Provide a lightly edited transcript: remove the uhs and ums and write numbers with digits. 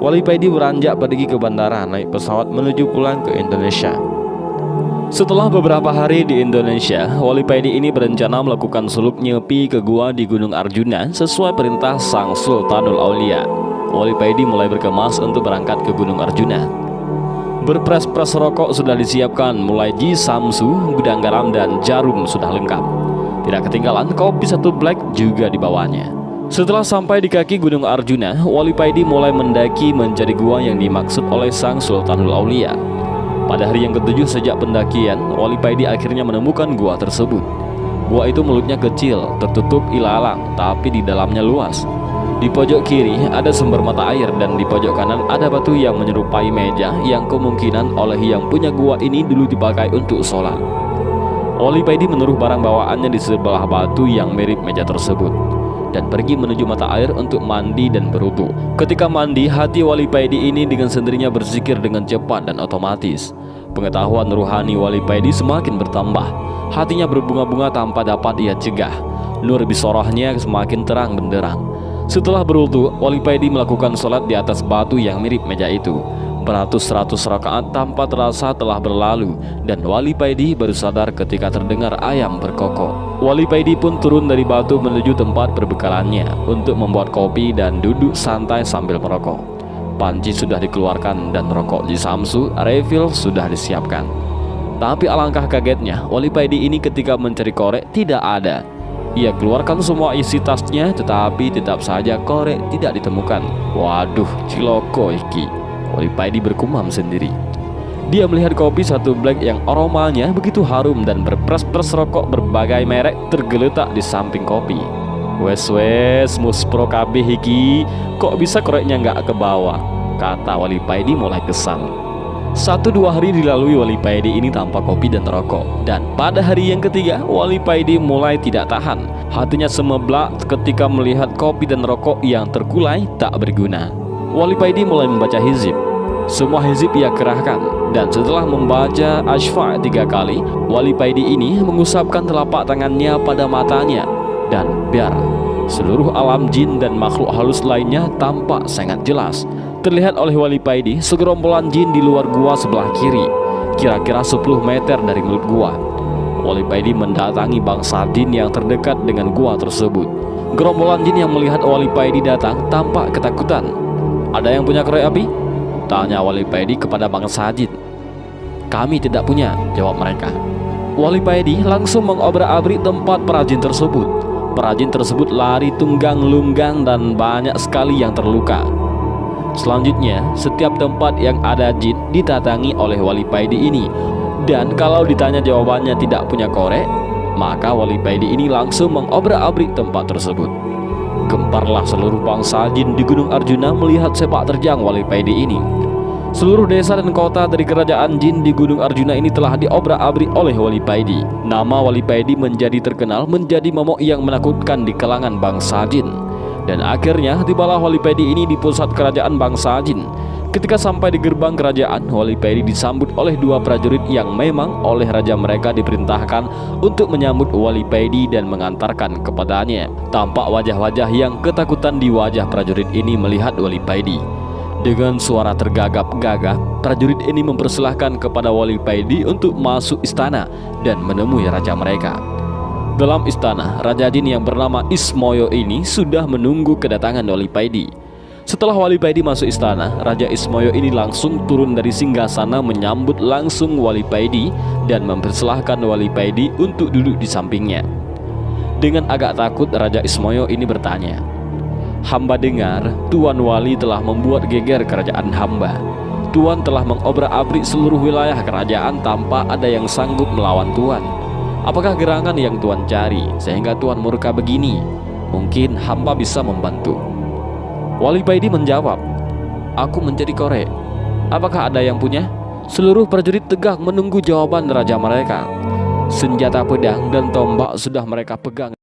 Wali Paidi beranjak pergi ke bandara naik pesawat menuju pulang ke Indonesia. Setelah beberapa hari di Indonesia, Wali Paidi ini berencana melakukan suluk nyepi ke gua di Gunung Arjuna sesuai perintah Sang Sultanul Aulia. Wali Paidi mulai berkemas untuk berangkat ke Gunung Arjuna. Berpres-pres rokok sudah disiapkan, mulai Jisamsu, gudang garam dan jarum sudah lengkap. Tidak ketinggalan kopi 1 black juga dibawanya. Setelah sampai di kaki Gunung Arjuna, Wali Paidi mulai mendaki mencari gua yang dimaksud oleh Sang Sultanul Aulia. Pada hari yang ke-7 sejak pendakian, Wali Paidi akhirnya menemukan gua tersebut. Gua itu mulutnya kecil, tertutup ilalang, tapi di dalamnya luas. Di pojok kiri ada sumber mata air dan di pojok kanan ada batu yang menyerupai meja yang kemungkinan oleh yang punya gua ini dulu dipakai untuk sholat. Wali Paidi menaruh barang bawaannya di sebelah batu yang mirip meja tersebut dan pergi menuju mata air untuk mandi dan berwudu. Ketika mandi, hati Wali Paidi ini dengan sendirinya berzikir dengan cepat dan otomatis. Pengetahuan ruhani Wali Paidi semakin bertambah. Hatinya berbunga-bunga tanpa dapat ia cegah. Nur bisorohnya semakin terang benderang. Setelah berwudu, Wali Paidi melakukan sholat di atas batu yang mirip meja itu. Beratus-ratus rakaat tanpa terasa telah berlalu dan Wali Paidi baru sadar ketika terdengar ayam berkokok. Wali Paidi pun turun dari batu menuju tempat perbekalannya untuk membuat kopi dan duduk santai sambil merokok. Panci sudah dikeluarkan dan rokok Jisamsu refill sudah disiapkan. Tapi alangkah kagetnya, Wali Paidi ini ketika mencari korek tidak ada. Ia keluarkan semua isi tasnya, tetapi tetap saja korek tidak ditemukan. Waduh, ciloko iki. Wali Paidi bergumam sendiri. Dia melihat kopi 1 black yang aromanya begitu harum dan berpres-pres rokok berbagai merek tergeletak di samping kopi. Wes muspro kabeh iki, kok bisa koreknya nggak ke bawah, kata Wali Paidi mulai kesal. 1-2 hari dilalui Wali Paidi ini tanpa kopi dan rokok. Dan pada hari yang ketiga, Wali Paidi mulai tidak tahan. Hatinya semeblak ketika melihat kopi dan rokok yang terkulai tak berguna. Wali Paidi mulai membaca hizib. Semua hizib ia kerahkan. Dan setelah membaca Asy-Syafa' 3 kali, Wali Paidi ini mengusapkan telapak tangannya pada matanya. Dan biar seluruh alam jin dan makhluk halus lainnya tampak sangat jelas. Terlihat oleh Wali Paidi segerombolan jin di luar gua sebelah kiri, kira-kira 10 meter dari mulut gua. Wali Paidi mendatangi bangsa jin yang terdekat dengan gua tersebut. Gerombolan jin yang melihat Wali Paidi datang tampak ketakutan. Ada yang punya korek api? Tanya Wali Paidi kepada bangsa jin. Kami tidak punya, jawab mereka. Wali Paidi langsung mengobrak-abrik tempat perajin tersebut. Perajin tersebut lari tunggang-lunggang dan banyak sekali yang terluka. Selanjutnya, setiap tempat yang ada jin ditatangi oleh Wali Paidi ini. Dan kalau ditanya jawabannya tidak punya korek, maka Wali Paidi ini langsung mengobrak-abrik tempat tersebut. Gemparlah seluruh bangsa jin di Gunung Arjuna melihat sepak terjang Wali Paidi ini. Seluruh desa dan kota dari kerajaan jin di Gunung Arjuna ini telah diobrak-abrik oleh Wali Paidi. Nama Wali Paidi menjadi terkenal menjadi momok yang menakutkan di kalangan bangsa jin. Dan akhirnya tibalah Wali Paidi ini di pusat kerajaan bangsa jin. Ketika sampai di gerbang kerajaan, Wali Paidi disambut oleh 2 prajurit yang memang oleh raja mereka diperintahkan untuk menyambut Wali Paidi dan mengantarkan kepadanya. Tampak wajah-wajah yang ketakutan di wajah prajurit ini melihat Wali Paidi. Dengan suara tergagap-gagap, prajurit ini mempersilahkan kepada Wali Paidi untuk masuk istana dan menemui raja mereka. Dalam istana, Raja Jin yang bernama Ismoyo ini sudah menunggu kedatangan Wali Paidi. Setelah Wali Paidi masuk istana, Raja Ismoyo ini langsung turun dari singgasana menyambut langsung Wali Paidi dan mempersilahkan Wali Paidi untuk duduk di sampingnya. Dengan agak takut, Raja Ismoyo ini bertanya, hamba dengar Tuan Wali telah membuat geger kerajaan hamba. Tuan telah mengobrak-abrik seluruh wilayah kerajaan tanpa ada yang sanggup melawan Tuan. Apakah gerangan yang Tuan cari sehingga Tuan murka begini? Mungkin hamba bisa membantu. Wali Paidi menjawab, aku mencari korek. Apakah ada yang punya? Seluruh prajurit tegak menunggu jawaban raja mereka. Senjata pedang dan tombak sudah mereka pegang.